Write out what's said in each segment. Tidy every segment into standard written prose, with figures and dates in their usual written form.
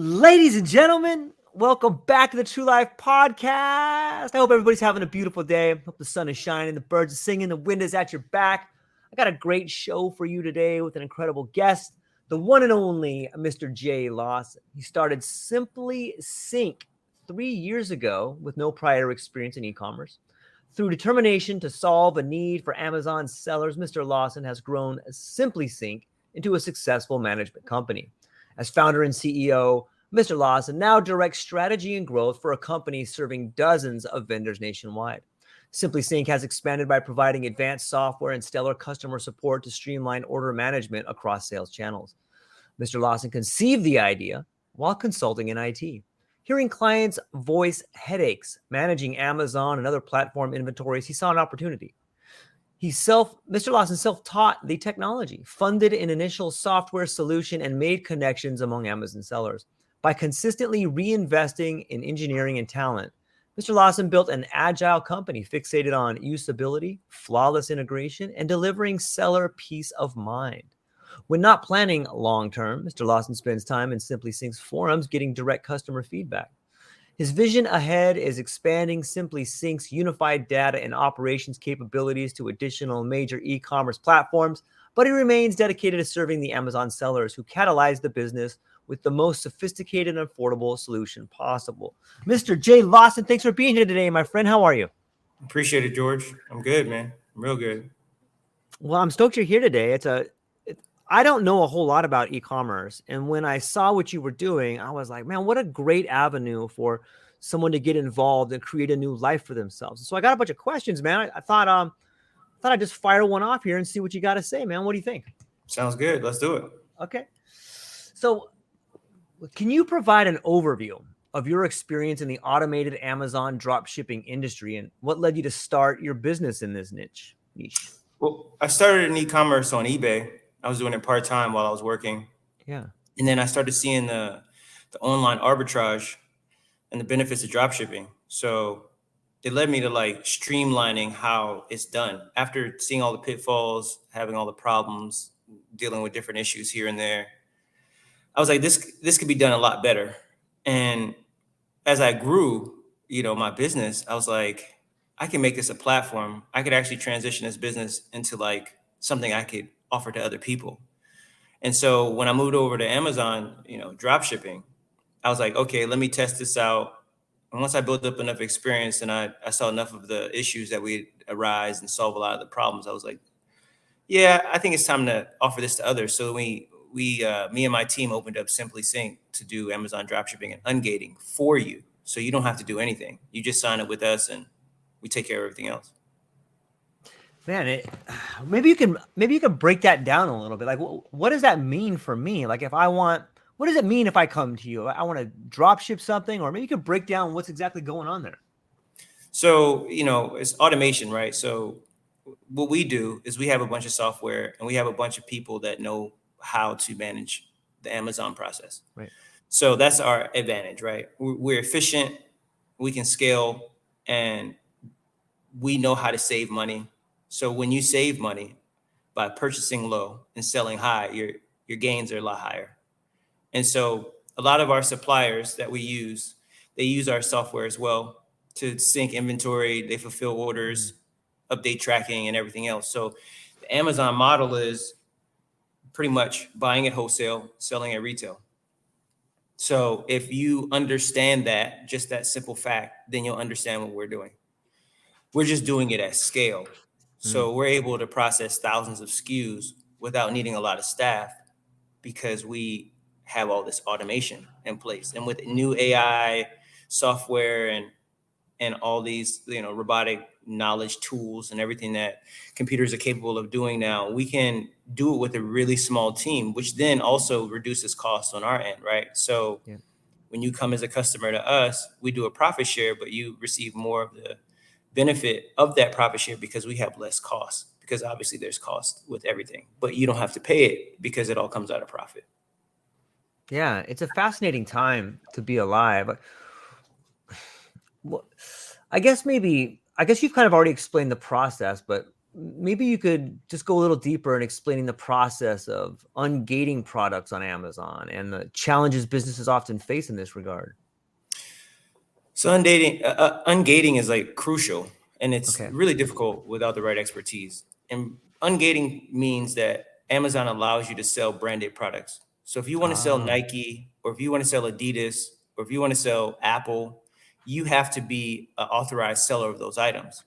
Ladies and gentlemen, welcome back to the TrueLife podcast. I hope everybody's having a beautiful day. I hope the sun is shining, the birds are singing, the wind is at your back. I got a great show for you today with an incredible guest, the one and only Mr. J. Lawson. He started SimpliSync 3 years ago with no prior experience in e-commerce. Through determination to solve a need for Amazon sellers, Mr. Lawson has grown SimpliSync into a successful management company. As founder and CEO, Mr. Lawson now directs strategy and growth for a company serving dozens of vendors nationwide. SimpliSync has expanded by providing advanced software and stellar customer support to streamline order management across sales channels. Mr. Lawson conceived the idea while consulting in IT. Hearing clients voice headaches managing Amazon and other platform inventories, he saw an opportunity. Mr. Lawson self-taught the technology, funded an initial software solution, and made connections among Amazon sellers. By consistently reinvesting in engineering and talent, Mr. Lawson built an agile company fixated on usability, flawless integration, and delivering seller peace of mind. When not planning long-term, Mr. Lawson spends time in SimpliSync's forums getting direct customer feedback. His vision ahead is expanding SimpliSync's unified data and operations capabilities to additional major e-commerce platforms, but he remains dedicated to serving the Amazon sellers who catalyze the business with the most sophisticated and affordable solution possible. Mr. J. Lawson, thanks for being here today, my friend. How are you? Appreciate it, George. I'm good, man. I'm real good. Well, I'm stoked you're here today. I don't know a whole lot about e-commerce. And when I saw what you were doing, I was like, man, what a great avenue for someone to get involved and create a new life for themselves. So I got a bunch of questions, man. I thought I'd just fire one off here and see what you got to say, man. What do you think? Sounds good. Let's do it. Okay. So can you provide an overview of your experience in the automated Amazon drop shipping industry and what led you to start your business in this niche? Well, I started in e-commerce on eBay. I was doing it part-time while I was working. Yeah. And then I started seeing the online arbitrage and the benefits of drop shipping. So it led me to like streamlining how it's done. After seeing all the pitfalls, having all the problems, dealing with different issues here and there, I was like, this could be done a lot better. And as I grew, my business, I was like, I can make this a platform. I could actually transition this business into like something I could offer to other people. And so when I moved over to Amazon, drop shipping, I was like, okay, let me test this out. And once I built up enough experience and I saw enough of the issues that would arise and solve a lot of the problems, I was like, yeah, I think it's time to offer this to others. So me and my team opened up SimpliSync to do Amazon dropshipping and ungating for you. So you don't have to do anything. You just sign up with us and we take care of everything else. Man, maybe you can break that down a little bit. Like, what does that mean for me? Like, what does it mean if I come to you? I want to drop ship something, or maybe you could break down what's exactly going on there. So, it's automation, right? So what we do is we have a bunch of software and we have a bunch of people that know how to manage the Amazon process. Right. So that's our advantage, right? We're efficient, we can scale, and we know how to save money. So when you save money by purchasing low and selling high, your gains are a lot higher. And so a lot of our suppliers that we use, they use our software as well to sync inventory, they fulfill orders, update tracking and everything else. So the Amazon model is pretty much buying at wholesale, selling at retail. So if you understand that, just that simple fact, then you'll understand what we're doing. We're just doing it at scale. So we're able to process thousands of SKUs without needing a lot of staff because we have all this automation in place. And with new AI software and all these, robotic knowledge tools and everything that computers are capable of doing now, we can do it with a really small team, which then also reduces costs on our end, right? So when you come as a customer to us, we do a profit share, but you receive more of the benefit of that profit share because we have less costs, because obviously there's cost with everything, but you don't have to pay it because it all comes out of profit. Yeah, it's a fascinating time to be alive. Well, I guess you've kind of already explained the process, but maybe you could just go a little deeper in explaining the process of ungating products on Amazon and the challenges businesses often face in this regard. So ungating is like crucial, and it's Okay. really difficult without the right expertise. And ungating means that Amazon allows you to sell branded products. So if you want to sell Ah, Nike, or if you want to sell Adidas, or if you want to sell Apple, you have to be an authorized seller of those items.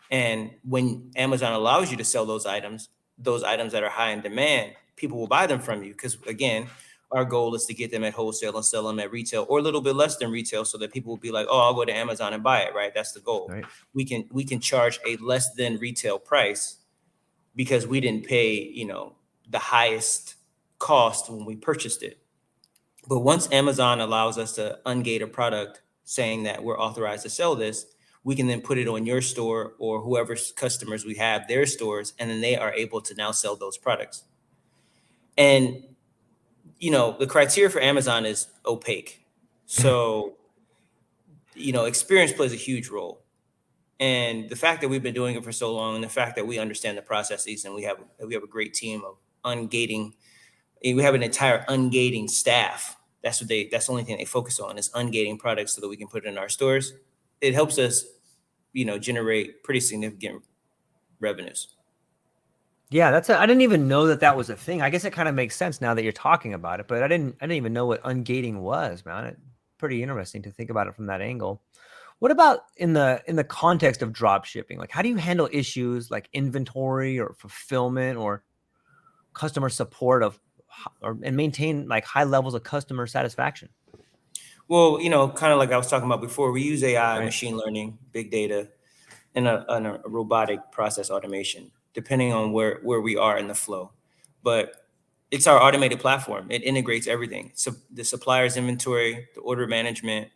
And when Amazon allows you to sell those items that are high in demand, people will buy them from you because, again, our goal is to get them at wholesale and sell them at retail or a little bit less than retail, so that people will be like, "Oh, I'll go to Amazon and buy it." Right? That's the goal. right. We can charge a less than retail price because we didn't pay, the highest cost when we purchased it. But once Amazon allows us to ungate a product saying that we're authorized to sell this, we can then put it on your store or whoever's customers we have, their stores, and then they are able to now sell those products. And, the criteria for Amazon is opaque. So, experience plays a huge role. And the fact that we've been doing it for so long, and the fact that we understand the processes, and we have a great team of ungating. We have an entire ungating staff. That's the only thing they focus on is ungating products so that we can put it in our stores. It helps us, generate pretty significant revenues. Yeah, I didn't even know that was a thing. I guess it kind of makes sense now that you're talking about it, but I didn't even know what ungating was, man. Pretty interesting to think about it from that angle. What about in the context of drop shipping? Like, how do you handle issues like inventory or fulfillment or customer support and maintain like high levels of customer satisfaction? Well, kind of like I was talking about before, we use AI, Right. machine learning, big data, and a robotic process automation, depending on where we are in the flow. But it's our automated platform. It integrates everything. So the supplier's inventory, the order management,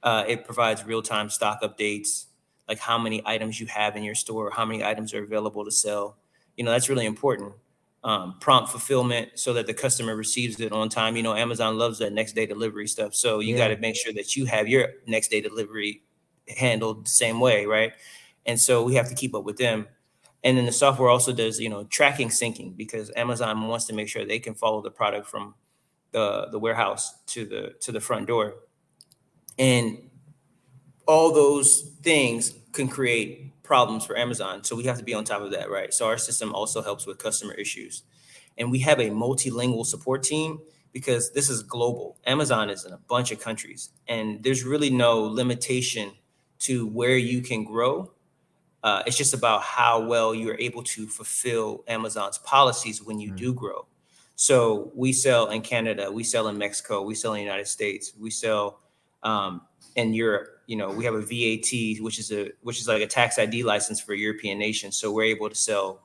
it provides real-time stock updates, like how many items you have in your store, how many items are available to sell. That's really important. Prompt fulfillment so that the customer receives it on time. Amazon loves that next day delivery stuff. So you got Yeah. to make sure that you have your next day delivery handled the same way, right? And so we have to keep up with them. And then the software also does, tracking syncing because Amazon wants to make sure they can follow the product from the warehouse to the front door. And all those things can create problems for Amazon. So we have to be on top of that, right? So our system also helps with customer issues. And we have a multilingual support team because this is global. Amazon is in a bunch of countries, and there's really no limitation to where you can grow. It's just about how well you're able to fulfill Amazon's policies when you do grow. So we sell in Canada, we sell in Mexico, we sell in the United States, we sell in Europe. We have a VAT, which is like a tax ID license for European nations. So we're able to sell,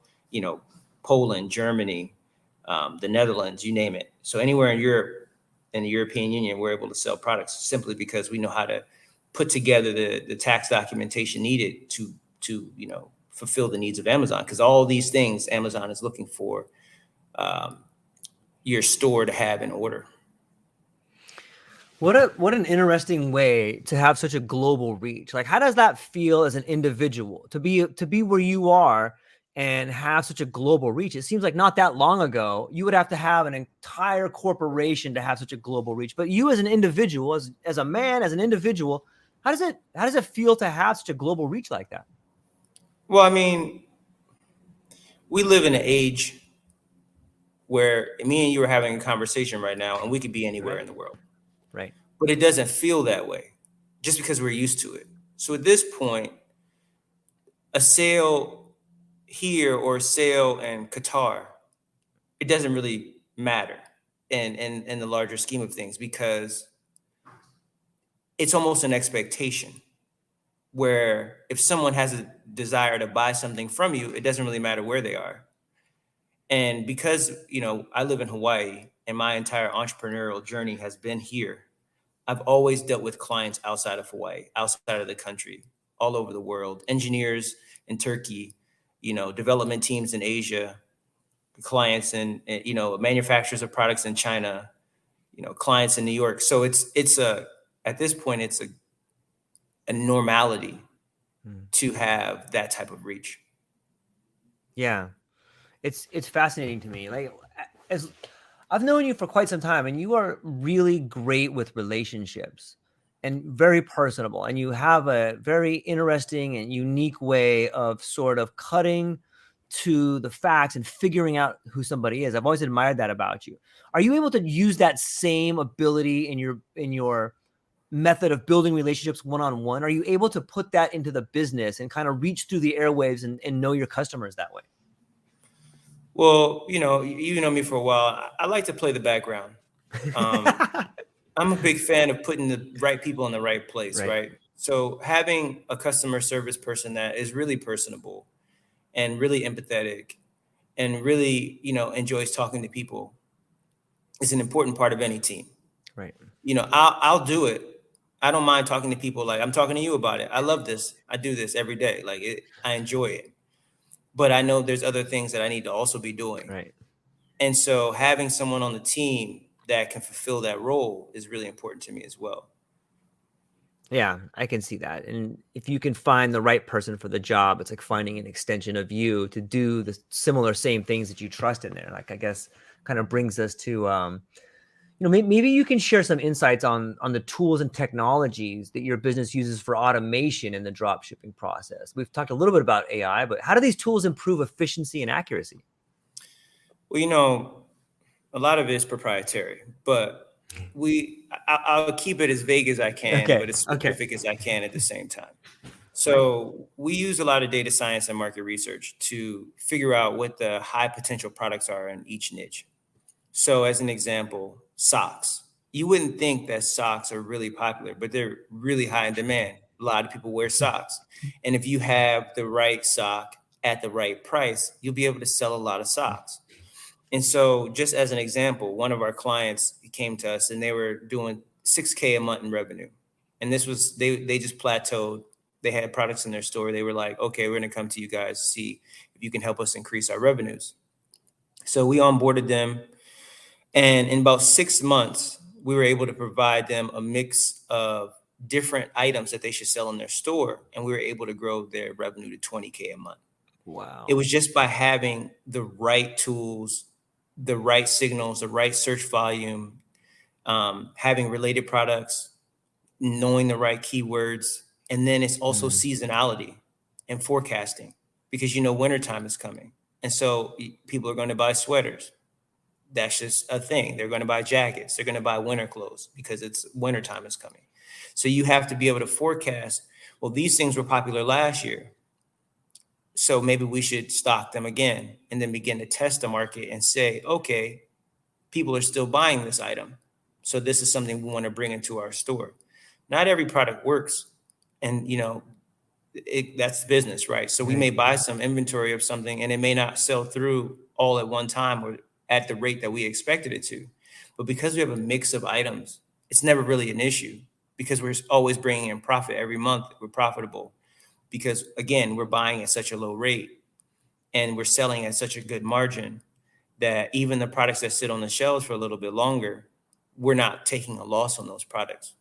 Poland, Germany, the Netherlands, you name it. So anywhere in Europe, in the European Union, we're able to sell products simply because we know how to put together the tax documentation needed to fulfill the needs of Amazon. Because all these things Amazon is looking for your store to have in order. What an interesting way to have such a global reach. Like, how does that feel as an individual to be where you are and have such a global reach? It seems like not that long ago you would have to have an entire corporation to have such a global reach. But you as an individual, as a man, as an individual, how does it feel to have such a global reach like that? Well, I mean, we live in an age where me and you are having a conversation right now, and we could be anywhere Right. in the world. Right. But it doesn't feel that way just because we're used to it. So at this point, a sale here or a sale in Qatar, it doesn't really matter in the larger scheme of things because it's almost an expectation where if someone has a desire to buy something from you, it doesn't really matter where they are. And because, I live in Hawaii and my entire entrepreneurial journey has been here, I've always dealt with clients outside of Hawaii, outside of the country, all over the world, engineers in Turkey, development teams in Asia, clients and manufacturers of products in China, clients in New York. So at this point, it's a normality Mm. to have that type of reach. Yeah. It's fascinating to me. Like, as I've known you for quite some time, and you are really great with relationships and very personable, and you have a very interesting and unique way of sort of cutting to the facts and figuring out who somebody is. I've always admired that about you. Are you able to use that same ability in your method of building relationships one-on-one? Are you able to put that into the business and kind of reach through the airwaves and know your customers that way? Well, you know me for a while. I like to play the background. Um, I'm a big fan of putting the right people in the right place, Right. right? So having a customer service person that is really personable and really empathetic and really, enjoys talking to people is an important part of any team. Right. I'll do it. I don't mind talking to people like I'm talking to you about it. I love this. I do this every day. I enjoy it. But I know there's other things that I need to also be doing. Right. And so having someone on the team that can fulfill that role is really important to me as well. Yeah, I can see that. And if you can find the right person for the job, it's like finding an extension of you to do the similar same things that you trust in there. Like, I guess kind of brings us to maybe you can share some insights on the tools and technologies that your business uses for automation in the drop shipping process. We've talked a little bit about AI, but how do these tools improve efficiency and accuracy? Well, a lot of it is proprietary, but I'll keep it as vague as I can, but Okay. as Okay. specific as I can at the same time. Right. So we use a lot of data science and market research to figure out what the high potential products are in each niche. So as an example, socks. You wouldn't think that socks are really popular, but they're really high in demand. A lot of people wear socks. And if you have the right sock at the right price, you'll be able to sell a lot of socks. And so, just as an example, one of our clients came to us and they were doing 6K a month in revenue. And this was they just plateaued. They had products in their store. They were like, okay, we're gonna come to you guys to see if you can help us increase our revenues. So we onboarded them, and in about 6 months, we were able to provide them a mix of different items that they should sell in their store, and we were able to grow their revenue to 20K a month. It Wow. was just by having the right tools, the right signals, the right search volume, having related products, knowing the right keywords. And then it's also Mm. seasonality and forecasting because wintertime is coming. And so people are going to buy sweaters. That's just a thing. They're going to buy jackets. They're going to buy winter clothes because it's wintertime is coming. So you have to be able to forecast, well, these things were popular last year. So maybe we should stock them again and then begin to test the market and say, okay, people are still buying this item. So this is something we want to bring into our store. Not every product works. And, that's business, right? So we may Right. buy some inventory of something and it may not sell through all at one time or at the rate that we expected it to. But because we have a mix of items, it's never really an issue because we're always bringing in profit every month. We're profitable because, again, we're buying at such a low rate and we're selling at such a good margin that even the products that sit on the shelves for a little bit longer, we're not taking a loss on those products.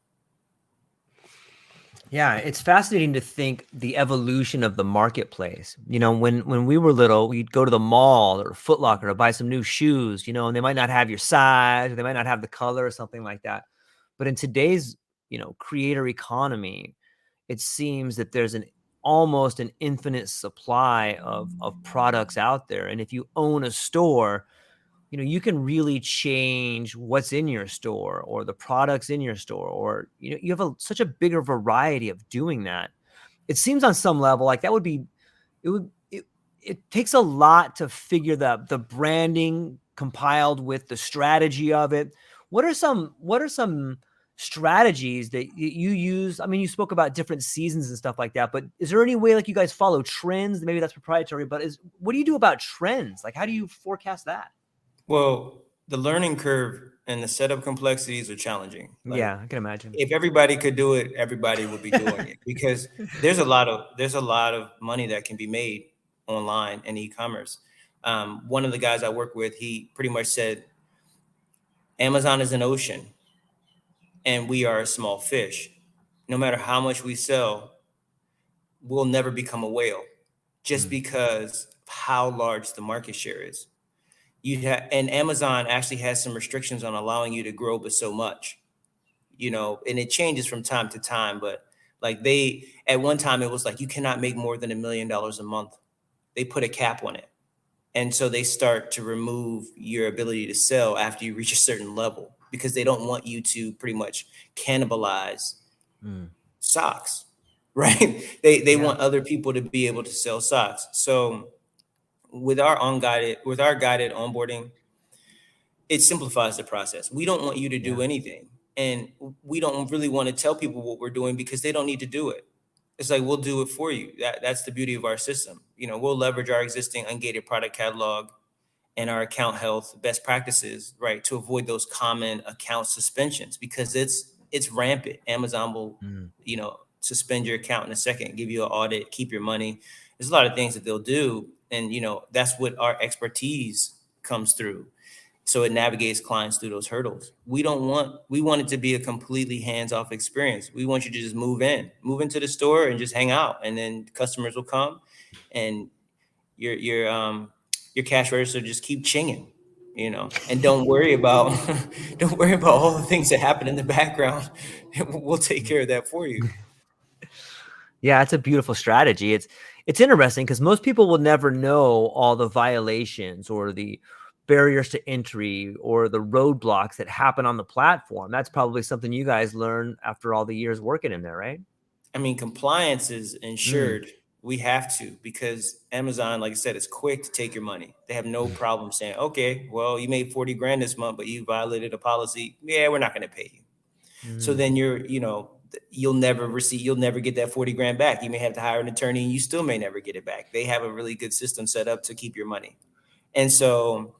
Yeah, it's fascinating to think the evolution of the marketplace. When we were little, we'd go to the mall or Foot Locker to buy some new shoes, and they might not have your size, or they might not have the color or something like that. But in today's, creator economy, it seems that there's almost an infinite supply of products out there. And if you own a store, you can really change what's in your store or the products in your store, or you have such a bigger variety of doing that. It seems on some level like that would be it would it takes a lot to figure the branding compiled with the strategy of it. What are some strategies that you use? I mean, you spoke about different seasons and stuff like that, but is there any way like you guys follow trends? Maybe that's proprietary, but what do you do about trends? Like, how do you forecast that? Well, the learning curve and the setup complexities are challenging. Like Yeah, I can imagine. if everybody could do it, everybody would be doing it because there's a lot of money that can be made online and e-commerce. One of the guys I work with, he pretty much said, Amazon is an ocean and we are a small fish. No matter how much we sell, we'll never become a whale just Mm. because of how large the market share is. And Amazon actually has some restrictions on allowing you to grow but so much, and it changes from time to time. But like at one time it was like, you cannot make more than $1 million a month. They put a cap on it. And so they start to remove your ability to sell after you reach a certain level, because they don't want you to pretty much cannibalize socks, right? They want other people to be able to sell socks. So with our guided onboarding, it simplifies the process. We don't want you to do anything. And we don't really want to tell people what we're doing, because they don't need to do it. It's like, we'll do it for you. That's the beauty of our system. We'll leverage our existing ungated product catalog and our account health best practices, right, to avoid those common account suspensions, because it's rampant. Amazon will, suspend your account in a second, give you an audit, keep your money. There's a lot of things that they'll do. And, that's what our expertise comes through. So it navigates clients through those hurdles. We want it to be a completely hands-off experience. We want you to just move into the store and just hang out. And then customers will come, and your cash register just keep chinging, and don't worry about all the things that happen in the background. We'll take care of that for you. Yeah, it's a beautiful strategy. It's interesting because most people will never know all the violations or the barriers to entry or the roadblocks that happen on the platform. That's probably something you guys learn after all the years working in there, right? I mean, compliance is ensured. We have to, because Amazon, like I said, is quick to take your money. They have no problem saying, okay, well, you made 40 grand this month, but you violated a policy. Yeah, we're not going to pay you. So then you'll never get that 40 grand back. You may have to hire an attorney and you still may never get it back. They have a really good system set up to keep your money. And so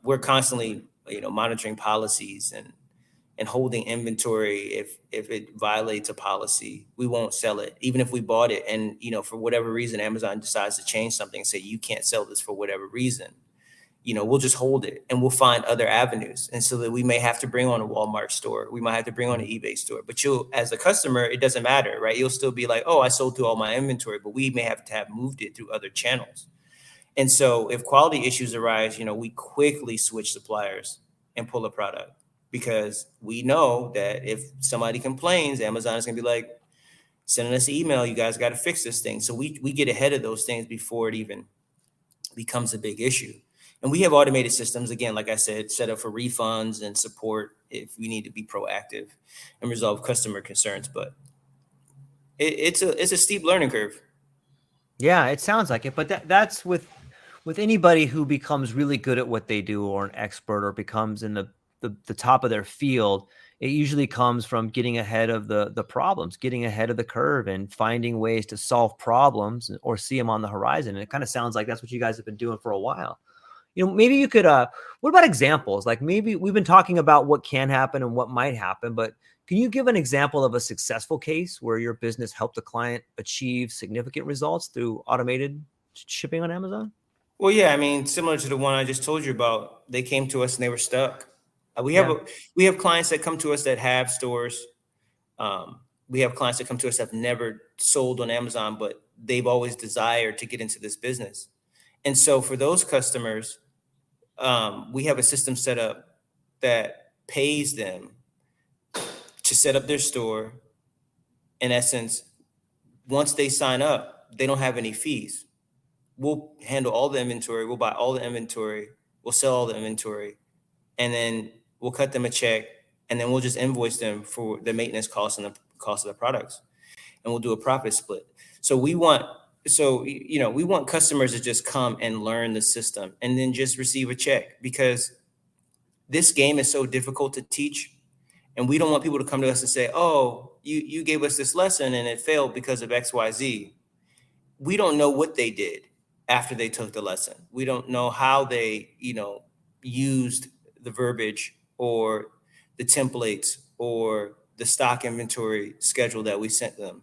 we're constantly, monitoring policies and holding inventory. If it violates a policy, we won't sell it, even if we bought it. And, for whatever reason, Amazon decides to change something and say, you can't sell this for whatever reason, we'll just hold it and we'll find other avenues. And so that we may have to bring on a Walmart store. We might have to bring on an eBay store, but as a customer, it doesn't matter, right? You'll still be like, oh, I sold through all my inventory, but we may have to have moved it through other channels. And so if quality issues arise, we quickly switch suppliers and pull a product, because we know that if somebody complains, Amazon is going to be like, sending us an email, you guys got to fix this thing. So we get ahead of those things before it even becomes a big issue. And we have automated systems, again, like I said, set up for refunds and support if we need to be proactive and resolve customer concerns. But it's a steep learning curve. Yeah, it sounds like it. But that's with anybody who becomes really good at what they do, or an expert, or becomes in the top of their field. It usually comes from getting ahead of the problems, getting ahead of the curve, and finding ways to solve problems or see them on the horizon. And it kind of sounds like that's what you guys have been doing for a while. Maybe you could, what about examples? Like, maybe we've been talking about what can happen and what might happen, but can you give an example of a successful case where your business helped a client achieve significant results through automated shipping on Amazon? Well, yeah, I mean, similar to the one I just told you about, they came to us and they were stuck. We have clients that come to us that have stores. We have clients that come to us that have never sold on Amazon, but they've always desired to get into this business. And so for those customers, we have a system set up that pays them to set up their store. In essence, once they sign up, they don't have any fees. We'll handle all the inventory. We'll buy all the inventory. We'll sell all the inventory. And then we'll cut them a check. And then we'll just invoice them for the maintenance costs and the cost of the products. And we'll do a profit split. So we want customers to just come and learn the system and then just receive a check, because this game is so difficult to teach. And we don't want people to come to us and say, oh, you gave us this lesson and it failed because of XYZ. We don't know what they did after they took the lesson. We don't know how they, used the verbiage or the templates or the stock inventory schedule that we sent them.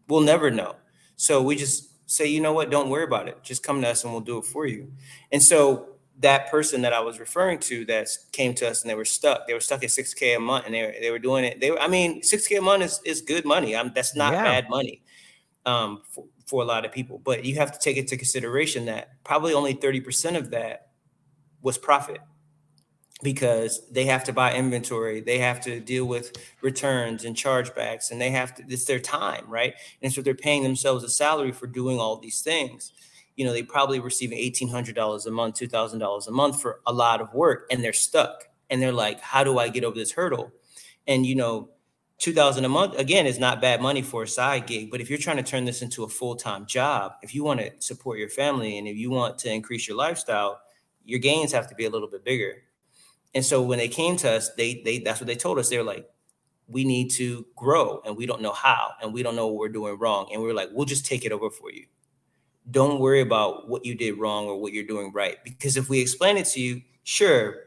We'll never know. So we just say, you know what, don't worry about it. Just come to us and we'll do it for you. And so that person that I was referring to that came to us and they were stuck at $6,000 a month, and they were doing it. $6,000 a month is good money. That's not bad money. for a lot of people. But you have to take into consideration that probably only 30% of that was profit, because they have to buy inventory, they have to deal with returns and chargebacks, and it's their time, right? And so they're paying themselves a salary for doing all these things. They probably receiving $1,800 a month, $2,000 a month for a lot of work, and they're stuck. And they're like, how do I get over this hurdle? And, $2,000 a month, again, is not bad money for a side gig. But if you're trying to turn this into a full-time job, if you want to support your family and if you want to increase your lifestyle, your gains have to be a little bit bigger. And so when they came to us, they that's what they told us. They were like, we need to grow and we don't know how, and we don't know what we're doing wrong. And we were like, we'll just take it over for you. Don't worry about what you did wrong or what you're doing right. Because if we explain it to you, sure,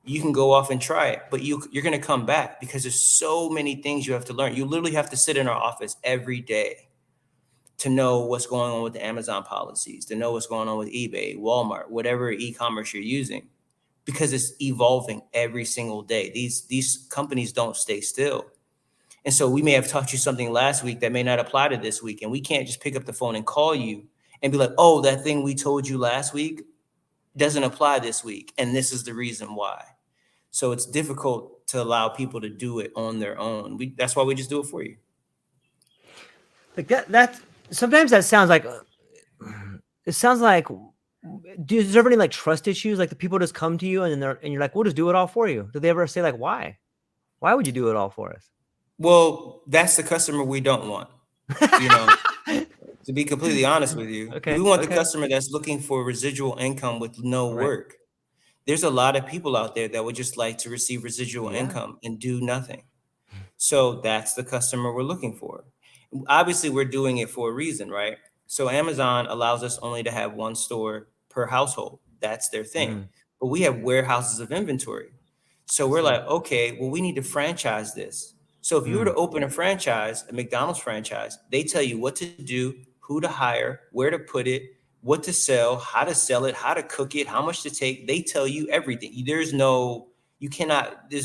you can go off and try it, but you're going to come back, because there's so many things you have to learn. You literally have to sit in our office every day to know what's going on with the Amazon policies, to know what's going on with eBay, Walmart, whatever e-commerce you're using, because it's evolving every single day. These companies don't stay still. And so we may have taught you something last week that may not apply to this week. And we can't just pick up the phone and call you and be like, oh, that thing we told you last week doesn't apply this week. And this is the reason why. So it's difficult to allow people to do it on their own. That's why we just do it for you. Like that sometimes that sounds like, it sounds like, is there any like trust issues? Like the people just come to you and you're like, we'll just do it all for you. Do they ever say like, why would you do it all for us? Well, that's the customer we don't want, to be completely honest with you. Okay. We want the customer that's looking for residual income with no work. There's a lot of people out there that would just like to receive residual income and do nothing. So that's the customer we're looking for. Obviously, we're doing it for a reason, right? So Amazon allows us only to have one store per household. That's their thing. But we have warehouses of inventory. So we're like, okay, well, we need to franchise this. So if you were to open a franchise, a McDonald's franchise, they tell you what to do, who to hire, where to put it, what to sell, how to sell it, how to cook it, how much to take. They tell you everything. There's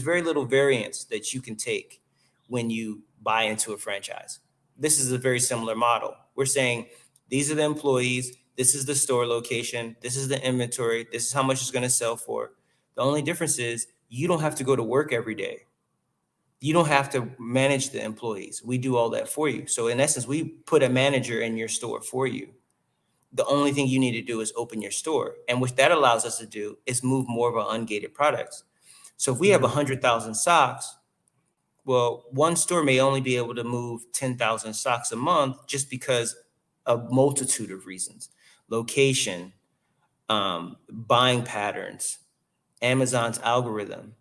very little variance that you can take when you buy into a franchise. This is a very similar model. We're saying, these are the employees, this is the store location, this is the inventory, this is how much it's going to sell for. The only difference is you don't have to go to work every day. You don't have to manage the employees. We do all that for you. So in essence, we put a manager in your store for you. The only thing you need to do is open your store. And what that allows us to do is move more of our ungated products. So if we have 100,000 socks, well, one store may only be able to move 10,000 socks a month just because of a multitude of reasons: location, buying patterns, Amazon's algorithm.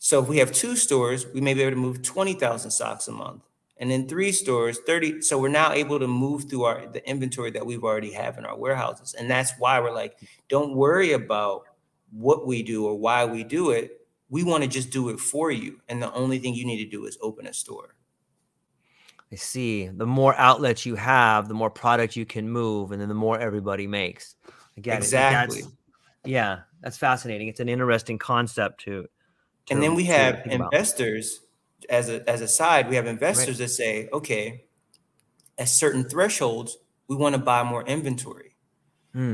So if we have 2 stores, we may be able to move 20,000 socks a month. And in 3 stores, 30. So we're now able to move through the inventory that we've already have in our warehouses. And that's why we're like, don't worry about what we do or why we do it. We want to just do it for you. And the only thing you need to do is open a store. I see. The more outlets you have, the more product you can move, and then the more everybody makes. I get exactly. it. That's fascinating. It's an interesting concept to and then we have investors as a side. We have investors that say, okay, at certain thresholds, we want to buy more inventory.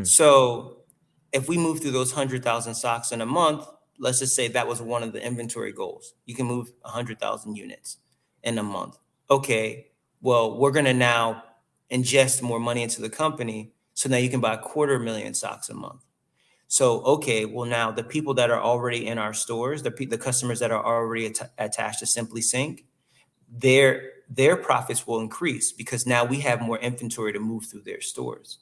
So if we move through those 100,000 socks in a month, let's just say that was one of the inventory goals. You can move 100,000 units in a month. Okay, well, we're going to now ingest more money into the company. So now you can buy 250,000 socks a month. So, okay, well, now the people that are already in our stores, the customers that are already attached to SimpliSync, their profits will increase because now we have more inventory to move through their stores.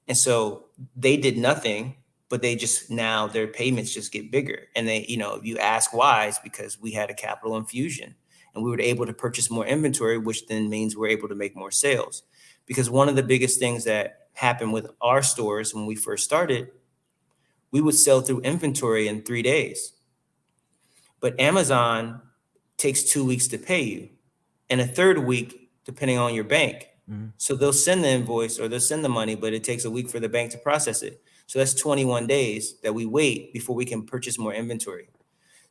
And so they did nothing, but now their payments just get bigger. And they, if you ask why, it's because we had a capital infusion and we were able to purchase more inventory, which then means we're able to make more sales. Because one of the biggest things that happened with our stores when we first started, we would sell through inventory in 3 days. But Amazon takes 2 weeks to pay you and a third week, depending on your bank. So they'll send the invoice or they'll send the money, but it takes a week for the bank to process it. So that's 21 days that we wait before we can purchase more inventory.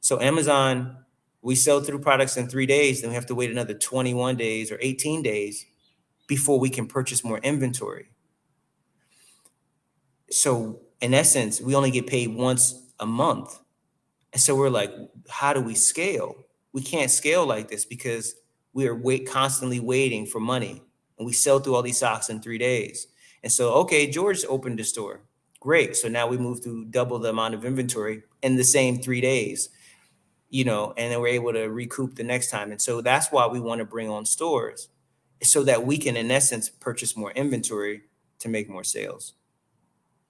So Amazon, we sell through products in 3 days, then we have to wait another 21 days or 18 days before we can purchase more inventory. So in essence, we only get paid once a month. And so we're like, how do we scale? We can't scale like this because we are constantly waiting for money, and we sell through all these socks in 3 days. And so, okay, George opened the store. Great. So now we move through double the amount of inventory in the same 3 days, and then we're able to recoup the next time. And so that's why we want to bring on stores, so that we can, in essence, purchase more inventory to make more sales.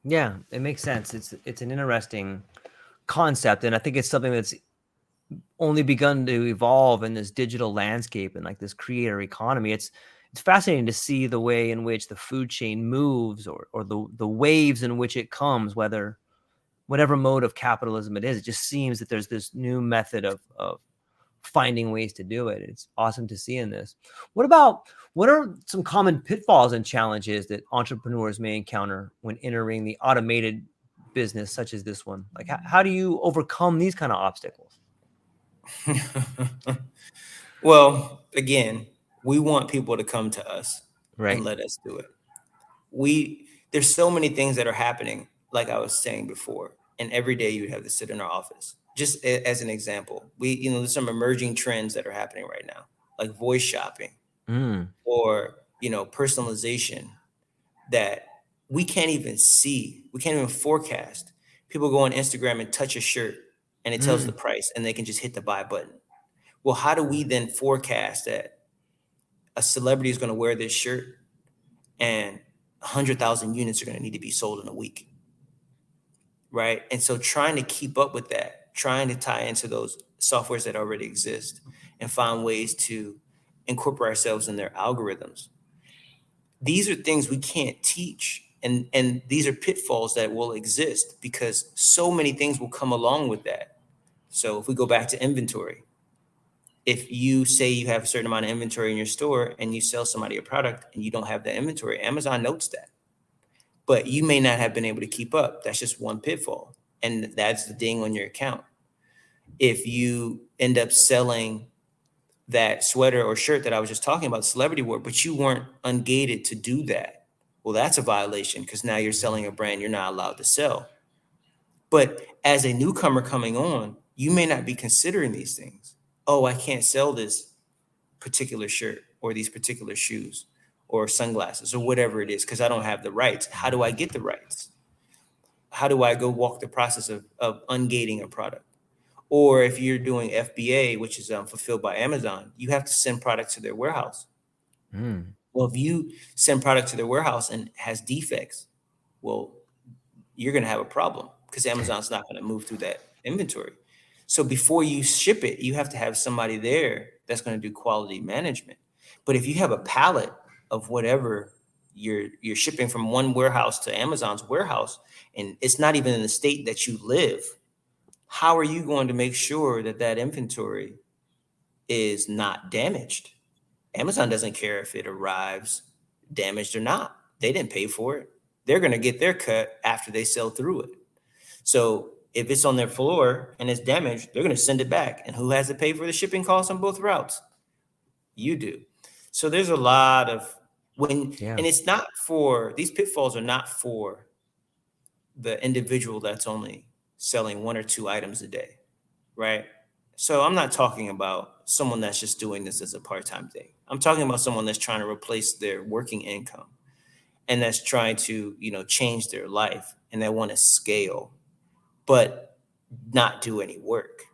Yeah, it makes sense. It's an interesting concept, and I think it's something that's only begun to evolve in this digital landscape and like this creator economy. It's fascinating to see the way in which the food chain moves, or the waves in which it comes, whatever mode of capitalism it is. It just seems that there's this new method of finding ways to do it. It's awesome to see in this. What are some common pitfalls and challenges that entrepreneurs may encounter when entering the automated business such as this one? Like how do you overcome these kind of obstacles? Well, again, we want people to come to us Right. and let us do it. There's so many things that are happening, like I was saying before, and every day you'd have to sit in our office. Just as an example, there's some emerging trends that are happening right now, like voice shopping or, personalization that we can't even see. We can't even forecast. People go on Instagram and touch a shirt and it tells the price, and they can just hit the buy button. Well, how do we then forecast that a celebrity is going to wear this shirt and 100,000 units are going to need to be sold in a week? Right. And so trying to keep up with that, trying to tie into those softwares that already exist and find ways to incorporate ourselves in their algorithms. These are things we can't teach. And these are pitfalls that will exist because so many things will come along with that. So if we go back to inventory, if you say you have a certain amount of inventory in your store and you sell somebody a product and you don't have the inventory, Amazon notes that. But you may not have been able to keep up. That's just one pitfall. And that's the ding on your account. If you end up selling that sweater or shirt that I was just talking about, celebrity wore, but you weren't ungated to do that, well, that's a violation because now you're selling a brand you're not allowed to sell. But as a newcomer coming on, you may not be considering these things. Oh, I can't sell this particular shirt or these particular shoes or sunglasses or whatever it is because I don't have the rights. How do I get the rights? How do I go walk the process of ungating a product? Or if you're doing FBA, which is fulfilled by Amazon, you have to send product to their warehouse. Well, if you send product to their warehouse and has defects, well, you're going to have a problem because Amazon's not going to move through that inventory. So before you ship it, you have to have somebody there that's going to do quality management. But if you have a pallet of whatever you're shipping from one warehouse to Amazon's warehouse, and it's not even in the state that you live, how are you going to make sure that that inventory is not damaged? Amazon doesn't care if it arrives damaged or not. They didn't pay for it. They're going to get their cut after they sell through it. So if it's on their floor and it's damaged, they're going to send it back. And who has to pay for the shipping costs on both routes? You do. So there's a lot of and it's not for, these pitfalls are not for the individual that's only selling one or two items a day, right? So I'm not talking about someone that's just doing this as a part-time thing. I'm talking about someone that's trying to replace their working income and that's trying to, change their life and they want to scale, but not do any work.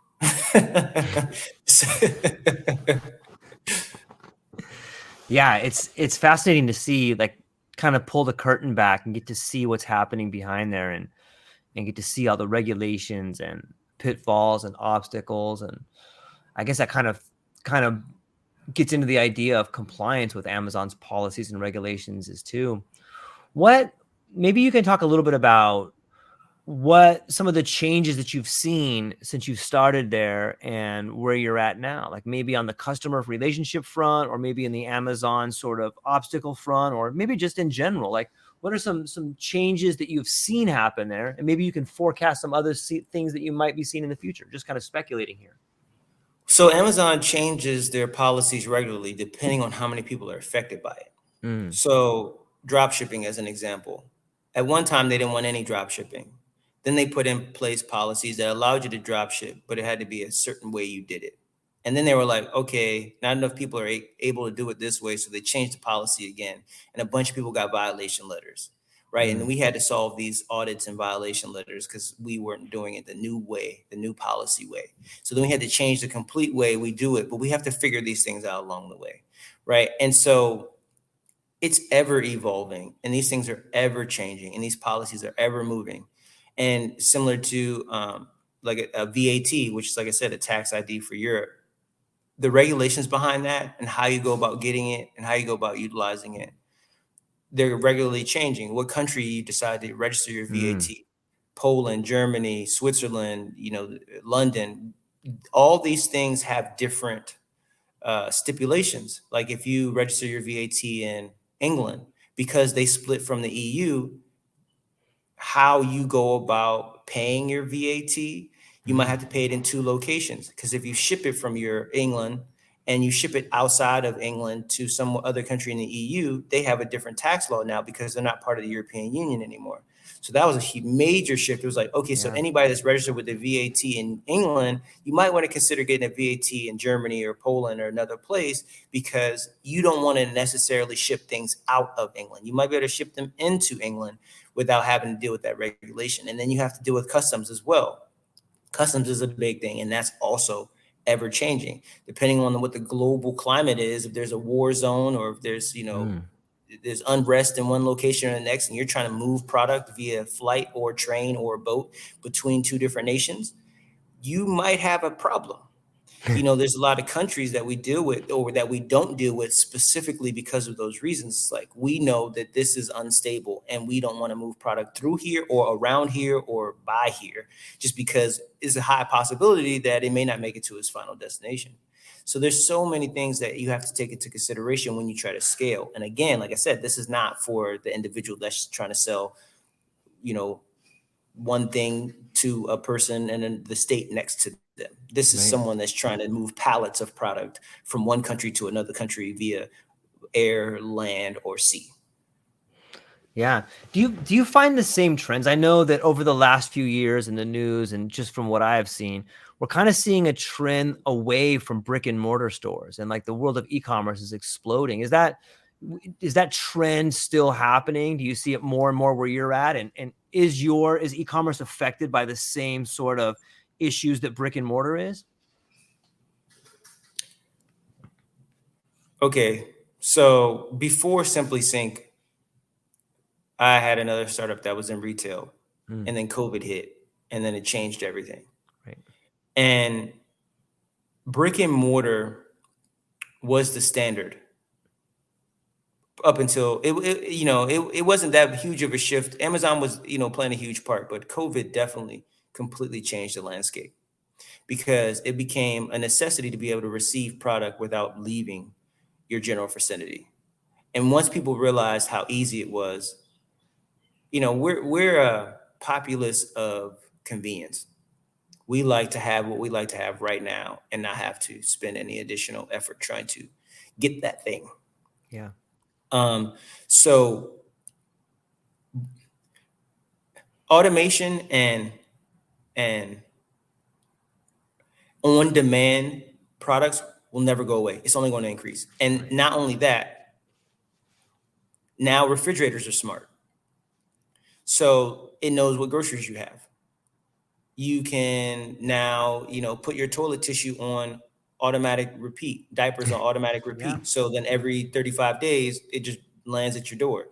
Yeah, it's fascinating to see, like, kind of pull the curtain back and get to see what's happening behind there, and get to see all the regulations and pitfalls and obstacles. And I guess that kind of gets into the idea of compliance with Amazon's policies and regulations is too. Maybe you can talk a little bit about what some of the changes that you've seen since you started there and where you're at now, like maybe on the customer relationship front, or maybe in the Amazon sort of obstacle front, or maybe just in general. Like, what are some changes that you've seen happen there? And maybe you can forecast some other things that you might be seeing in the future, just kind of speculating here. So Amazon changes their policies regularly depending on how many people are affected by it. Mm. So drop shipping as an example. At one time, they didn't want any drop shipping. Then they put in place policies that allowed you to drop ship, but it had to be a certain way you did it. And then they were like, okay, not enough people are able to do it this way. So they changed the policy again. And a bunch of people got violation letters, right? And Mm. we had to solve these audits and violation letters because we weren't doing it the new way, the new policy way. So then we had to change the complete way we do it, but we have to figure these things out along the way, right? And so it's ever evolving, and these things are ever changing, and these policies are ever moving. And similar to like a VAT, which is, like I said, a tax ID for Europe, the regulations behind that and how you go about getting it and how you go about utilizing it, they're regularly changing. What country you decide to register your Mm. VAT, Poland, Germany, Switzerland, London, all these things have different stipulations. Like if you register your VAT in England, because they split from the EU, how you go about paying your VAT, you might Mm. have to pay it in two locations. Because if you ship it from your England and you ship it outside of England to some other country in the EU, they have a different tax law now because they're not part of the European Union anymore. So that was a major shift. It was like, okay, so Yeah. anybody that's registered with the VAT in England, you might want to consider getting a VAT in Germany or Poland or another place because you don't want to necessarily ship things out of England. You might be able to ship them into England without having to deal with that regulation. And then you have to deal with customs as well. Customs is a big thing, and that's also ever changing depending on what the global climate is. If there's a war zone or if there's, Mm. there's unrest in one location or the next, and you're trying to move product via flight or train or boat between two different nations, you might have a problem. There's a lot of countries that we deal with or that we don't deal with specifically because of those reasons. It's like we know that this is unstable and we don't want to move product through here or around here or by here just because it's a high possibility that it may not make it to its final destination. So there's so many things that you have to take into consideration when you try to scale. And again, like I said, this is not for the individual that's trying to sell, you know, one thing to a person and then the state next to them. This is Right. someone that's trying to move pallets of product from one country to another country via air, land, or sea. Yeah. Do you find the same trends? I know that over the last few years in the news and just from what I have seen, we're kind of seeing a trend away from brick and mortar stores and like the world of e-commerce is exploding. Is that trend still happening? Do you see it more and more where you're at? And is e-commerce affected by the same sort of issues that brick and mortar is? Okay, so before SimpliSync, I had another startup that was in retail, Mm. and then COVID hit, and then it changed everything. Right. And brick and mortar was the standard up until it wasn't that huge of a shift. Amazon was, playing a huge part, but COVID definitely completely changed the landscape because it became a necessity to be able to receive product without leaving your general vicinity. And once people realized how easy it was, we're a populace of convenience. We like to have what we like to have right now and not have to spend any additional effort trying to get that thing. Yeah. So automation and on demand products will never go away. It's only going to increase. And Right. not only that, now refrigerators are smart. So it knows what groceries you have. You can now, put your toilet tissue on automatic repeat, diapers on automatic Yeah. repeat. So then every 35 days, it just lands at your door.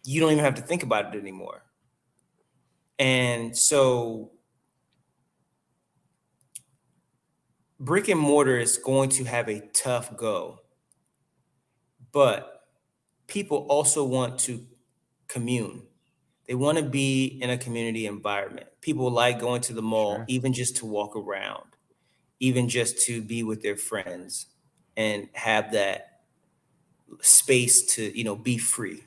You don't even have to think about it anymore. And so brick and mortar is going to have a tough go, but people also want to commune. They want to be in a community environment. People like going to the mall, Sure. even just to walk around, even just to be with their friends and have that space to, be free.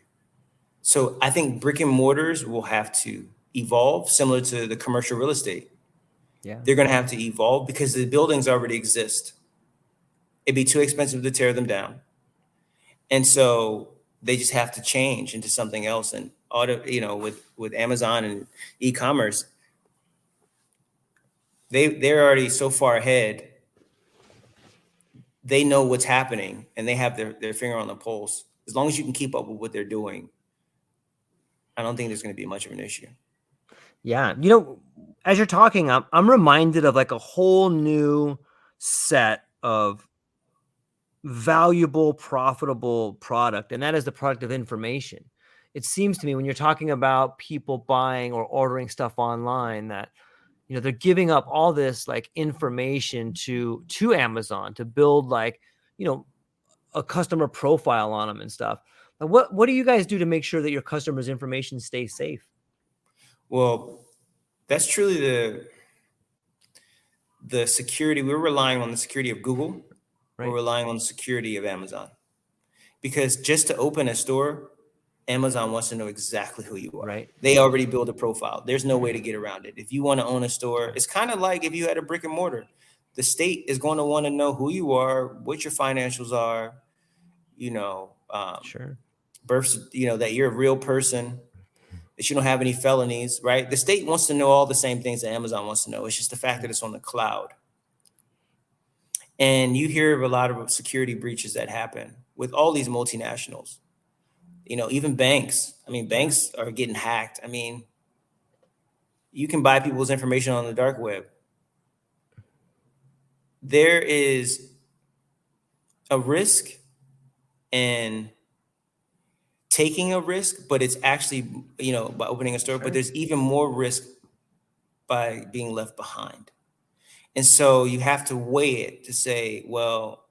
So I think brick and mortars will have to evolve similar to the commercial real estate. Yeah. They're going to have to evolve because the buildings already exist. It'd be too expensive to tear them down. And so They just have to change into something else. And with Amazon and e-commerce, they're already so far ahead. They know what's happening and they have their finger on the pulse. As long as you can keep up with what they're doing, I don't think there's going to be much of an issue. Yeah. As you're talking, I'm reminded of like a whole new set of valuable, profitable product, and that is the product of information. It seems to me when you're talking about people buying or ordering stuff online that they're giving up all this like information to Amazon to build like a customer profile on them and stuff. What do you guys do to make sure that your customers' information stays safe? Well, that's truly the security. We're relying on the security of Google. Right. We're relying on the security of Amazon, because just to open a store, Amazon wants to know exactly who you are. Right. They already build a profile. There's no way to get around it. If you want to own a store, it's kind of like if you had a brick and mortar. The state is going to want to know who you are, what your financials are, Sure. births, that you're a real person, that you don't have any felonies, right? The state wants to know all the same things that Amazon wants to know. It's just the fact that it's on the cloud. And you hear of a lot of security breaches that happen with all these multinationals. Even banks. I mean, banks are getting hacked. I mean, you can buy people's information on the dark web. There is a risk in taking a risk, but it's actually, by opening a store, Sure. but there's even more risk by being left behind. And so you have to weigh it to say, well,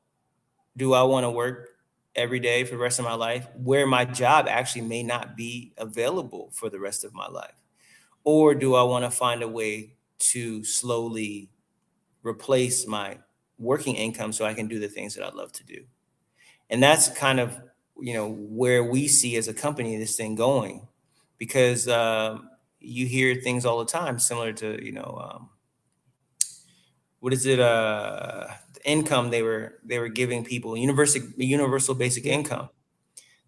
do I want to work every day for the rest of my life where my job actually may not be available for the rest of my life? Or do I want to find a way to slowly replace my working income so I can do the things that I love to do? And that's kind of, where we see as a company this thing going, because you hear things all the time similar to, what is it? The income they were giving people, universal basic income.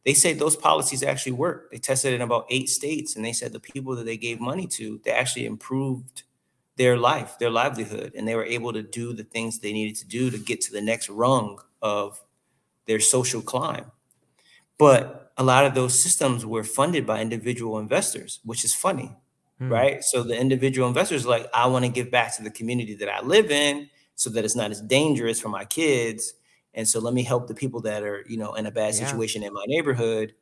They say those policies actually work. They tested it in about 8 states, and they said the people that they gave money to, they actually improved their life, their livelihood, and they were able to do the things they needed to do to get to the next rung of their social climb. But a lot of those systems were funded by individual investors, which is funny. Right. So the individual investors are like, I want to give back to the community that I live in so that it's not as dangerous for my kids. And so let me help the people that are, in a bad situation in my neighborhood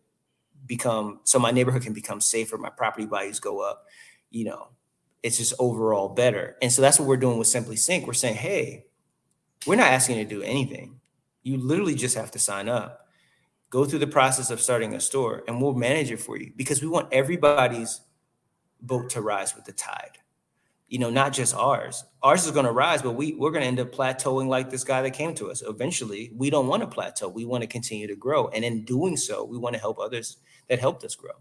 so my neighborhood can become safer. My property values go up. It's just overall better. And so that's what we're doing with SimpliSync. We're saying, hey, we're not asking you to do anything. You literally just have to sign up, go through the process of starting a store, and we'll manage it for you, because we want everybody's boat to rise with the tide, not just ours. Ours is going to rise, but we're going to end up plateauing like this guy that came to us. Eventually, we don't want to plateau. We want to continue to grow. And in doing so, we want to help others that helped us grow.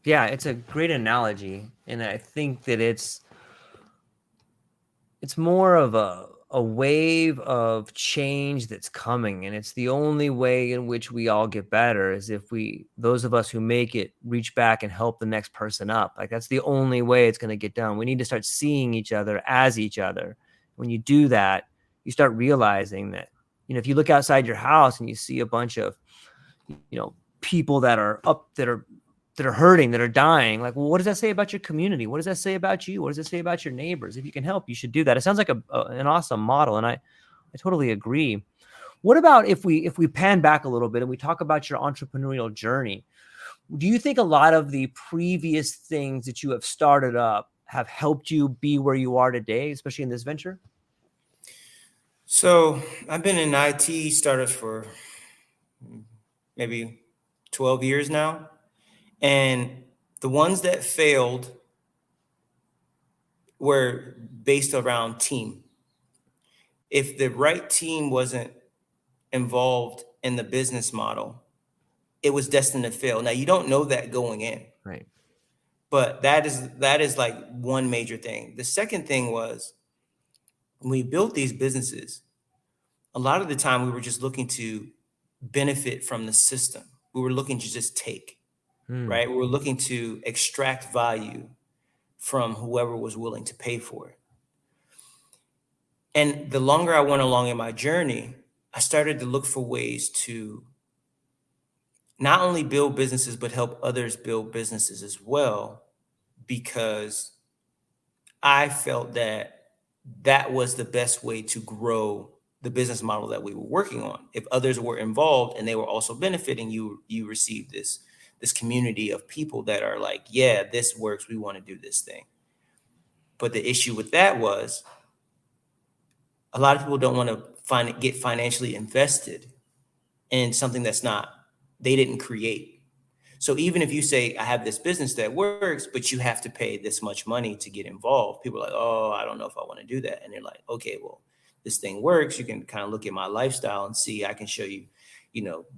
Yeah, it's a great analogy. And I think that it's more of a wave of change that's coming, and it's the only way in which we all get better is if those of us who make it, reach back and help the next person up. Like, that's the only way it's going to get done. We need to start seeing each other as each other. When you do that, you start realizing that, if you look outside your house and you see a bunch of, people that are hurting, that are dying, like, well, what does that say about your community? What does that say about you? What does it say about your neighbors? If you can help, you should do that. It sounds like an awesome model, and I totally agree. What about if we pan back a little bit and we talk about your entrepreneurial journey? Do you think a lot of the previous things that you have started up have helped you be where you are today, especially in this venture? So I've been in IT startups for maybe 12 years now. And the ones that failed were based around team. If the right team wasn't involved in the business model, it was destined to fail. Now, you don't know that going in. Right. But that is like one major thing. The second thing was, when we built these businesses, a lot of the time we were just looking to benefit from the system. We were looking to just take, Hmm. right? We were looking to extract value from whoever was willing to pay for it. And the longer I went along in my journey, I started to look for ways to not only build businesses, but help others build businesses as well, because I felt that that was the best way to grow the business model that we were working on. If others were involved and they were also benefiting, you receive this community of people that are like, yeah, this works. We want to do this thing. But the issue with that was a lot of people don't want to get financially invested in something they didn't create. So even if you say, I have this business that works, but you have to pay this much money to get involved, people are like, oh, I don't know if I want to do that. And they're like, okay, well, this thing works. You can kind of look at my lifestyle and see, I can show you,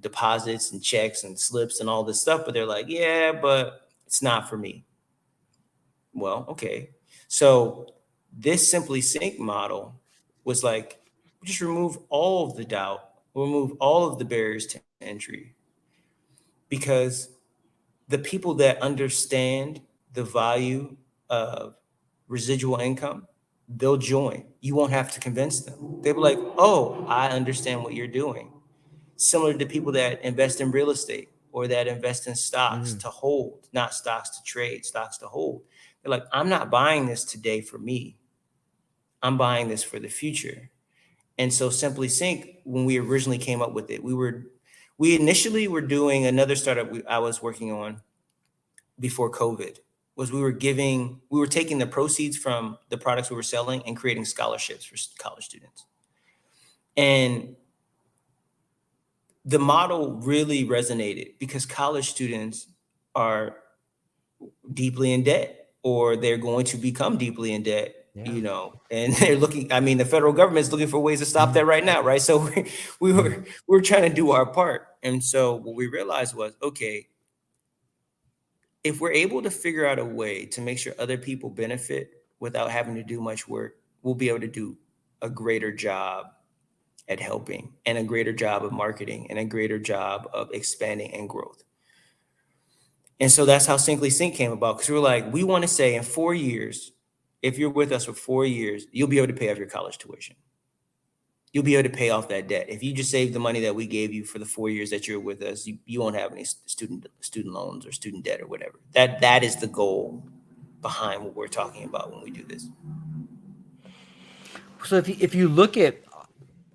deposits and checks and slips and all this stuff. But they're like, yeah, but it's not for me. Well, okay. So this SimpliSync model was like, just remove all of the doubt, remove all of the barriers to entry, because the people that understand the value of residual income, they'll join. You won't have to convince them. They'll be like, oh, I understand what you're doing. Similar to people that invest in real estate or that invest in stocks to hold, not stocks to trade, stocks to hold. They're like, I'm not buying this today for me. I'm buying this for the future. And so SimpliSync, when we originally came up with it, we initially were doing another startup I was working on before COVID, was we were taking the proceeds from the products we were selling and creating scholarships for college students. And the model really resonated because college students are deeply in debt, or they're going to become deeply in debt, and they're the federal government is looking for ways to stop that right now, right? So we were trying to do our part. And so what we realized was, okay, if we're able to figure out a way to make sure other people benefit without having to do much work, we'll be able to do a greater job at helping, and a greater job of marketing, and a greater job of expanding and growth. And so that's how SimpliSync came about, because we're like, we want to say in 4 years, if you're with us for 4 years, you'll be able to pay off your college tuition. You'll be able to pay off that debt. If you just save the money that we gave you for the 4 years that you're with us, you won't have any student loans or student debt or whatever. That is the goal behind what we're talking about when we do this. So if you look at,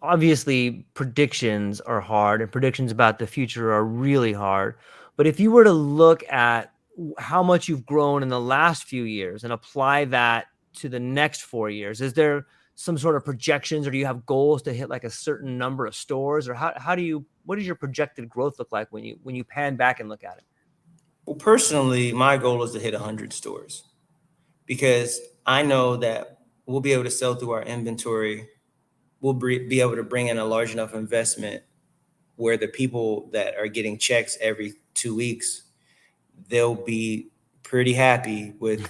obviously predictions are hard, and predictions about the future are really hard. But if you were to look at how much you've grown in the last few years and apply that to the next 4 years, is there some sort of projections, or do you have goals to hit like a certain number of stores, or what does your projected growth look like when you pan back and look at it? Well, personally, my goal is to hit 100 stores, because I know that we'll be able to sell through our inventory. We'll be able to bring in a large enough investment where the people that are getting checks every 2 weeks, they'll be pretty happy with,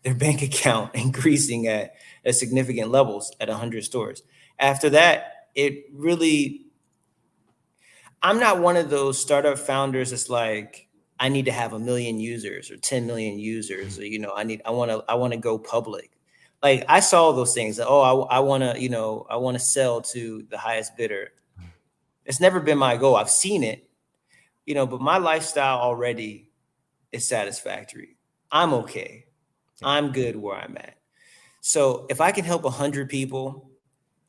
their bank account increasing at significant levels at 100 stores. After that, I'm not one of those startup founders that's like, I need to have 1 million users or 10 million users, or, I want to go public. Like, I saw those things. Oh, I want to sell to the highest bidder. It's never been my goal. I've seen it, but my lifestyle already is satisfactory. I'm okay. I'm good where I'm at. So if I can help 100 people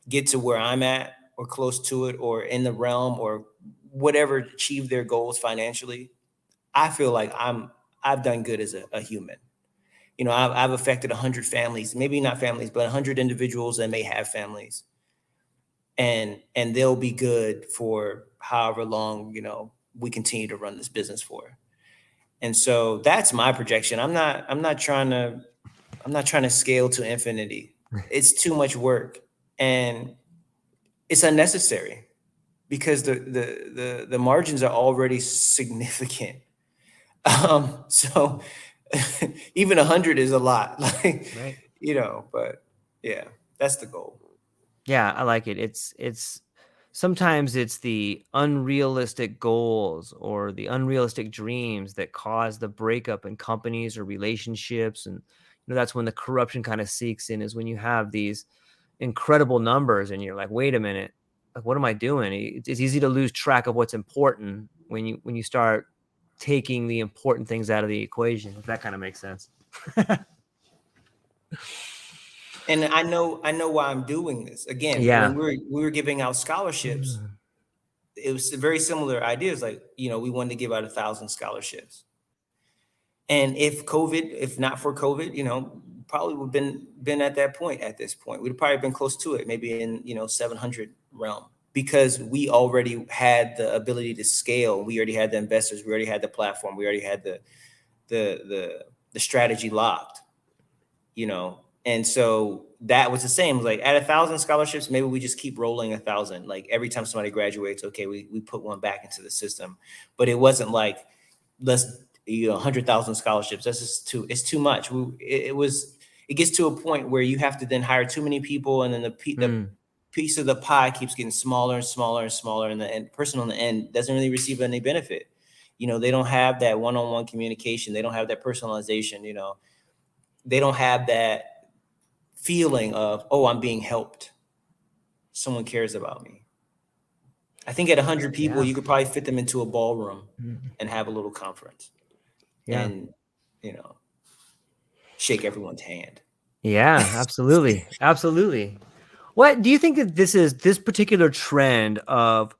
get to where I'm at, or close to it, or in the realm, or whatever, achieve their goals financially, I feel like I've done good as a human. I've affected 100 families, maybe not families, but 100 individuals that may have families, and they'll be good for however long, we continue to run this business for. And so that's my projection. I'm not trying to scale to infinity. It's too much work, and it's unnecessary, because the margins are already significant. So even 100 is a lot, like, Right. but yeah, that's the goal. Yeah, I like it. It's sometimes it's the unrealistic goals or the unrealistic dreams that cause the breakup in companies or relationships. And that's when the corruption kind of seeks in, is when you have these incredible numbers and you're like, wait a minute, like, what am I doing? It's easy to lose track of what's important when you start taking the important things out of the equation, if that kind of makes sense. And I know why I'm doing this. Again, Yeah. when we were giving out scholarships, it was very similar ideas. Like, we wanted to give out 1,000 scholarships. And if not for COVID, probably would have been at that point at this point. We'd have probably been close to it, maybe in 700 realm, because we already had the ability to scale. We already had the investors, we already had the platform, we already had the strategy locked, And so that was the same. Like at 1,000 scholarships, maybe we just keep rolling 1,000. Like every time somebody graduates, okay, we put one back into the system. But it wasn't like, let's 100,000 scholarships. That's just it's too much. It gets to a point where you have to then hire too many people, and then the piece of the pie keeps getting smaller and smaller and smaller, and the person on the end doesn't really receive any benefit. They don't have that one-on-one communication. They don't have that personalization. They don't have that feeling of, oh, I'm being helped. Someone cares about me. I think at 100 people, you could probably fit them into a ballroom and have a little conference and, shake everyone's hand. Yeah, absolutely. Absolutely. What do you think that this particular trend of,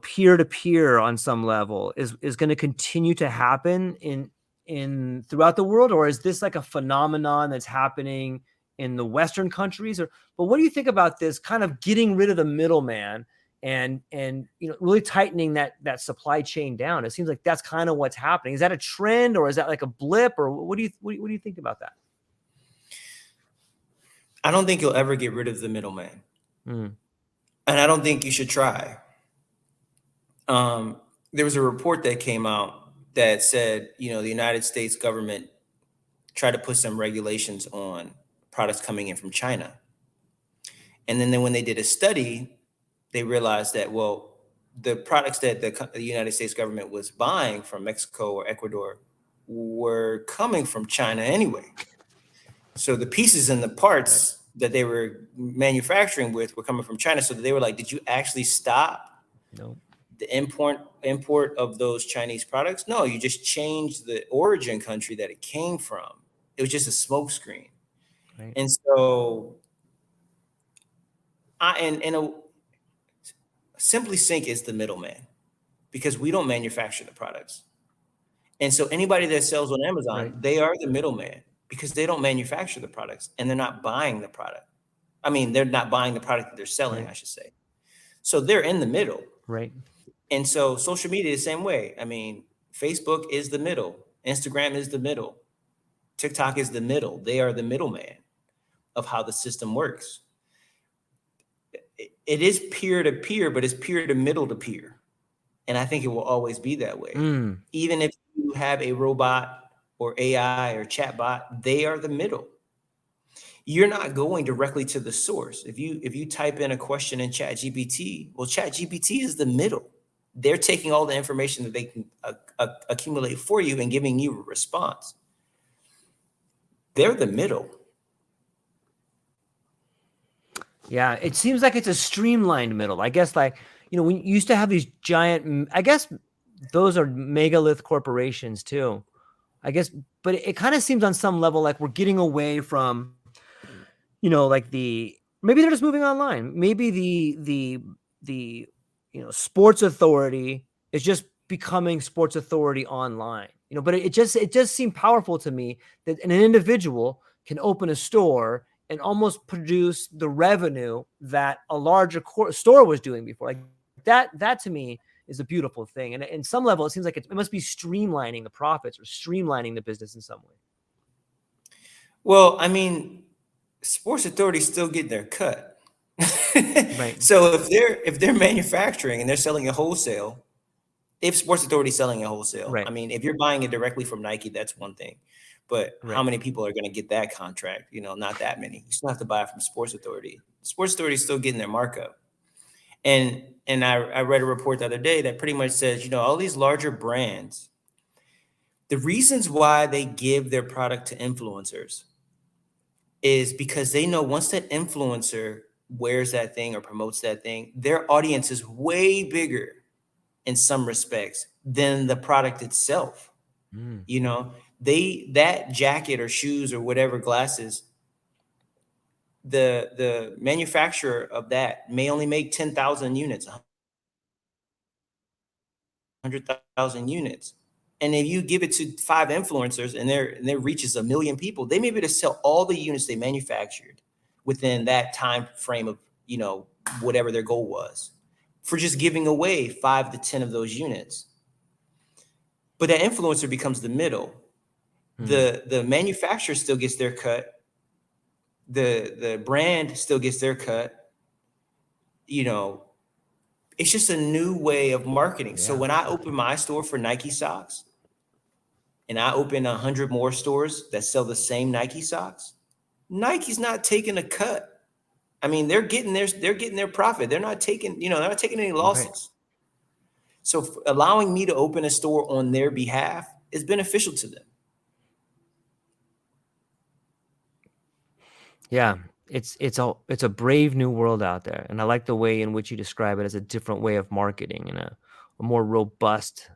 peer to peer on some level is going to continue to happen in throughout the world? Or is this like a phenomenon that's happening in the Western countries? But what do you think about this kind of getting rid of the middleman and really tightening that supply chain down? It seems like that's kind of what's happening. Is that a trend, or is that like a blip, or what do you think about that? I don't think you'll ever get rid of the middleman. And I don't think you should try. There was a report that came out that said, the United States government tried to put some regulations on products coming in from China. And then when they did a study, they realized that, well, the products that the United States government was buying from Mexico or Ecuador were coming from China anyway. So the pieces and the parts that they were manufacturing with were coming from China. So they were like, did you actually stop the import of those Chinese products? No, you just changed the origin country that it came from. It was just a smokescreen. Right. And so SimpliSync is the middleman, because we don't manufacture the products. And so anybody that sells on Amazon, they are the middleman, because they don't manufacture the products and they're not buying the product. I mean, they're not buying the product that they're selling, I should say. So they're in the middle. Right. And so social media is the same way. I mean, Facebook is the middle. Instagram is the middle. TikTok is the middle. They are the middleman of how the system works. It is peer to peer, but it's peer to middle to peer. And I think it will always be that way. Even if you have a robot or AI or chatbot, they are the middle. You're not going directly to the source. If you type in a question in ChatGPT, well, ChatGPT is the middle. They're taking all the information that they can accumulate for you and giving you a response. They're the middle. Yeah, it seems like it's a streamlined middle. I guess, like, we used to have these giant, I guess those are megalith corporations too, I guess, but it kind of seems on some level like we're getting away from, like maybe they're just moving online. Maybe the sports authority is just becoming sports authority online, but it just seemed powerful to me that an individual can open a store and almost produce the revenue that a larger store was doing before. Like that to me is a beautiful thing. And in some level, it seems like it must be streamlining the profits or streamlining the business in some way. Well, I mean, sports authorities still get their cut. Right. So if they're manufacturing and they're selling a wholesale, if sports authority is selling a wholesale, I mean, if you're buying it directly from Nike, that's one thing. But how many people are going to get that contract? Not that many. You still have to buy it from Sports Authority. Sports Authority is still getting their markup. And I read a report the other day that pretty much says, you know, all these larger brands, the reasons why they give their product to influencers is because they know once that influencer wears that thing or promotes that thing, their audience is way bigger in some respects than the product itself. Mm. You know, that jacket or shoes or whatever, glasses, the manufacturer of that may only make 10,000 units, 100,000 units. And if you give it to 5 influencers and their reach is 1 million people, they may be able to sell all the units they manufactured within that time frame of, you know, whatever their goal was, for just giving away 5 to 10 of those units. But that influencer becomes the middle. The manufacturer still gets their cut. The brand still gets their cut. You know, it's just a new way of marketing. So when I open my store for Nike socks and I open 100 more stores that sell the same Nike socks, Nike's not taking a cut. I mean, they're getting their profit. They're not taking, you know, they're not taking any losses. Right. So allowing me to open a store on their behalf is beneficial to them. Yeah, it's a brave new world out there, and I like the way in which you describe it as a different way of marketing and a more robust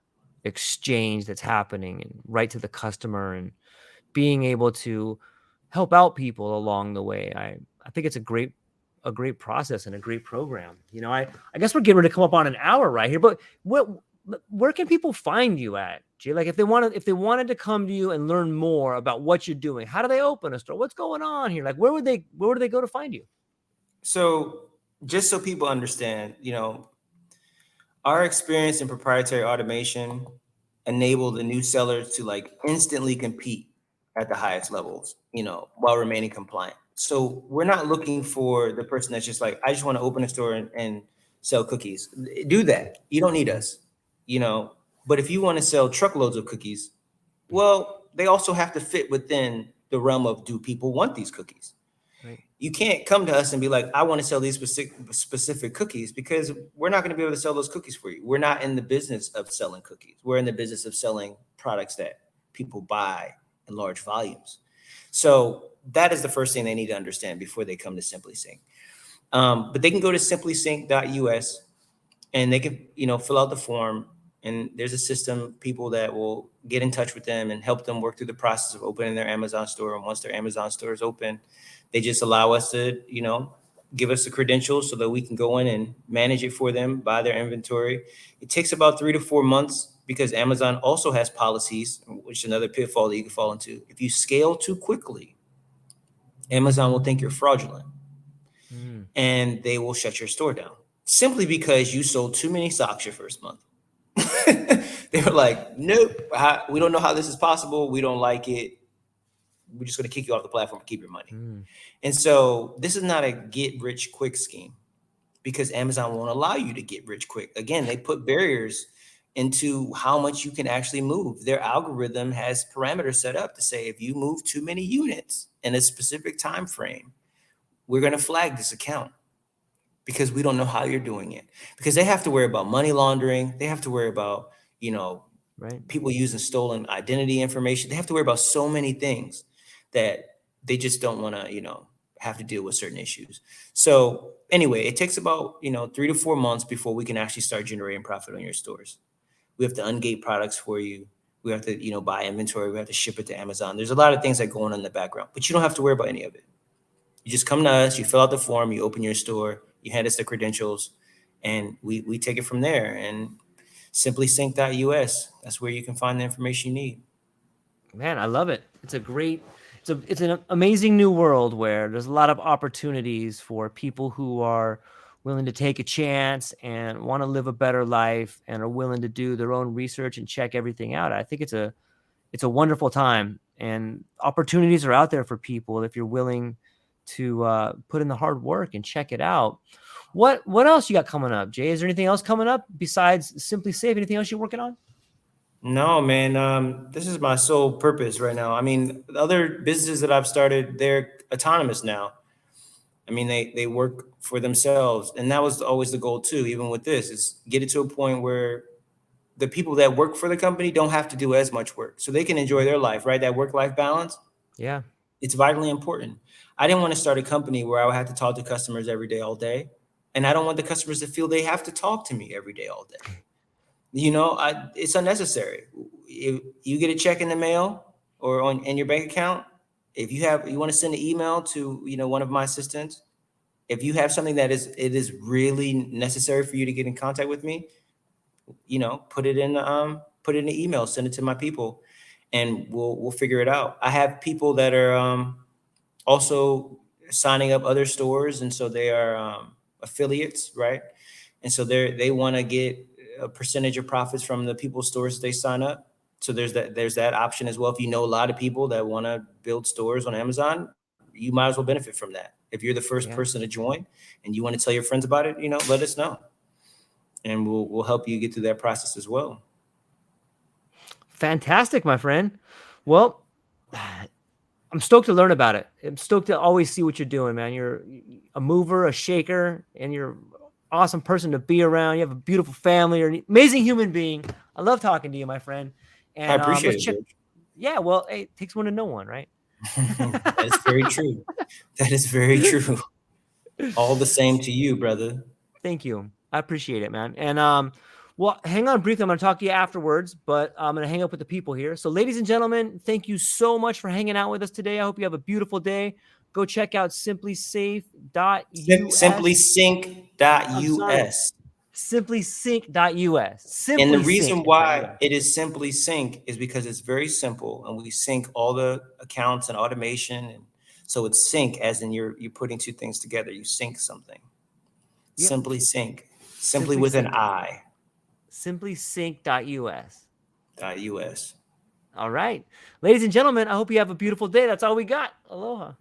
exchange that's happening and right to the customer and being able to help out people along the way. I think it's a great process and a great program. You know, I guess we're getting ready to come up on an hour right here, but where can people find you at, Jay? Like if they wanted to come to you and learn more about what you're doing, how do they open a store? What's going on here? Like where would they go to find you? So just so people understand, you know, our experience in proprietary automation enabled the new sellers to like instantly compete at the highest levels, you know, while remaining compliant. So we're not looking for the person that's just like, I just want to open a store and sell cookies. Do that. You don't need us, you know. But if you want to sell truckloads of cookies, well, they also have to fit within the realm of, do people want these cookies? Right. You can't come to us and be like, I want to sell these specific cookies, because we're not going to be able to sell those cookies for you. We're not in the business of selling cookies. We're in the business of selling products that people buy in large volumes. So that is the first thing they need to understand before they come to SimpliSync. But they can go to simplisync.us and they can, you know, fill out the form. And there's a system, people that will get in touch with them and help them work through the process of opening their Amazon store. And once their Amazon store is open, they just allow us to, you know, give us the credentials so that we can go in and manage it for them, buy their inventory. It takes about 3 to 4 months because Amazon also has policies, which is another pitfall that you can fall into. If you scale too quickly, Amazon will think you're fraudulent and they will shut your store down simply because you sold too many socks your first month. They were like, nope, we don't know how this is possible. We don't like it. We're just going to kick you off the platform and keep your money. And so this is not a get rich quick scheme, because Amazon won't allow you to get rich quick. Again, they put barriers into how much you can actually move. Their algorithm has parameters set up to say, if you move too many units in a specific time frame, we're going to flag this account, because we don't know how you're doing it. Because they have to worry about money laundering. They have to worry about, you know, people using stolen identity information. They have to worry about so many things that they just don't want to, you know, have to deal with certain issues. So anyway, it takes about, you know, 3 to 4 months before we can actually start generating profit on your stores. We have to ungate products for you. We have to, you know, buy inventory. We have to ship it to Amazon. There's a lot of things that go on in the background, but you don't have to worry about any of it. You just come to us, you fill out the form, you open your store, you hand us the credentials, and we take it from there. And simplisync.us, that's where you can find the information you need. Man, I love it. It's an amazing new world where there's a lot of opportunities for people who are willing to take a chance and want to live a better life and are willing to do their own research and check everything out. I think it's a wonderful time, and opportunities are out there for people if you're willing to put in the hard work and check it out. What else you got coming up, Jay? Is there anything else coming up besides SimpliSafe? Anything else you're working on? No, man. This is my sole purpose right now. I mean, the other businesses that I've started, they're autonomous now. I mean, they work for themselves. And that was always the goal too, even with this, is get it to a point where the people that work for the company don't have to do as much work. So they can enjoy their life, right? That work-life balance. Yeah. It's vitally important. I didn't want to start a company where I would have to talk to customers every day, all day. And I don't want the customers to feel they have to talk to me every day, all day. It's unnecessary. If you get a check in the mail or in your bank account, if you want to send an email to, one of my assistants, if you have something that it is really necessary for you to get in contact with me, put it in the email, send it to my people, and we'll figure it out. I have people that are also signing up other stores, and so they are affiliates, right? And so they want to get a percentage of profits from the people's stores they sign up. So there's that option as well. If you know a lot of people that want to build stores on Amazon, you might as well benefit from that. If you're the first person to join and you want to tell your friends about it, let us know, and we'll help you get through that process as well. Fantastic, my friend. Well, I'm stoked to learn about it. I'm stoked to always see what you're doing, man. You're a mover, a shaker, and you're an awesome person to be around. You have a beautiful family. You're an amazing human being. I love talking to you, my friend. And I appreciate it, George. Yeah, well, hey, it takes one to know one, right? That is very true. That is very true. All the same to you, brother. Thank you. I appreciate it, man. And well, hang on briefly. I'm going to talk to you afterwards, but I'm going to hang up with the people here. So ladies and gentlemen, thank you so much for hanging out with us today. I hope you have a beautiful day. Go check out simplisafe.us. SimpliSync.us. SimpliSync.us. And the reason why it is SimpliSync is because it's very simple, and we sync all the accounts and automation. And so it's sync as in you're putting two things together. You sync something. Yep. SimpliSync. Simply with an I. SimpliSync.us. .us. All right. Ladies and gentlemen, I hope you have a beautiful day. That's all we got. Aloha.